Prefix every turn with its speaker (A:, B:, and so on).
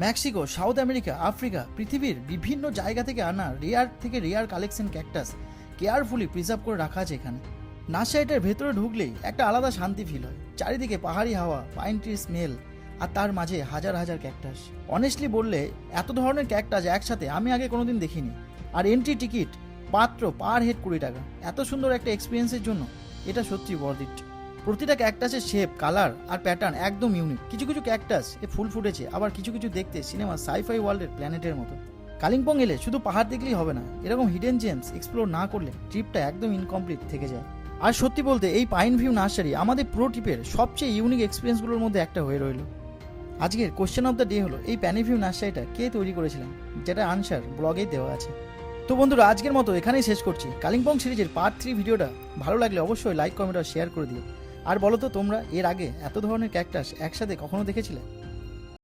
A: Mexico, south America, Africa, পৃথিবীর বিভিন্ন জায়গা থেকে আনা রেয়ার থেকে rare collection cactus carefully preserve করে রাখা আছে এখানে। নার্সারিটার ভেতরে ঢুকলেই একটা আলাদা শান্তি ফিল হয়। চারিদিকে পাহাড়ি হাওয়া, পাইন ট্রি স্মেল, আর তার মাঝে হাজার হাজার ক্যাকটাস। অনেস্টলি বললে এত ধরনের ক্যাকটাস একসাথে আমি আগে কোনোদিন দেখিনি। আর এন্ট্রি টিকিট মাত্র পার হেড 20 টাকা। এত সুন্দর একটা এক্সপিরিয়েন্সের জন্য এটা সত্যি ওয়ার্থ ইট। প্রতিটা ক্যাকটাসের শেপ, কালার আর প্যাটার্ন একদম ইউনিক। কিছু কিছু ক্যাকটাস ফুল ফুটেছে, আবার কিছু কিছু দেখতে সিনেমা সাইফাই ওয়ার্ল্ডের প্ল্যানেটের মতো। কালিম্পং এলে শুধু পাহাড় দেখলেই হবে না, এরকম হিডেন জেমস এক্সপ্লোর না করলে ট্রিপটা একদম ইনকমপ্লিট থেকে যায়। আর সত্যি বলতে এই পাইন ভিউ নার্সারি আমাদের পুরো ট্রিপের সবচেয়ে ইউনিক এক্সপিরিয়েন্সগুলোর মধ্যে একটা হয়ে রইল। আজকের কোশ্চেন অফ দ্য ডে হলো, এই প্যানিভিউ নার্সারিটা কে তৈরি করেছিলেন, যেটা আনসার ব্লগেই দেওয়া আছে। তো বন্ধুরা, আজকের মতো এখানেই শেষ করছি। কালিম্পং সিরিজের পার্ট 3 ভিডিওটা ভালো লাগলে অবশ্যই লাইক, কমেন্ট আর শেয়ার করে দিও। আর বলো তো, তোমরা এর আগে এত ধরনের ক্যাকটাস একসাথে কখনো দেখেছিলে?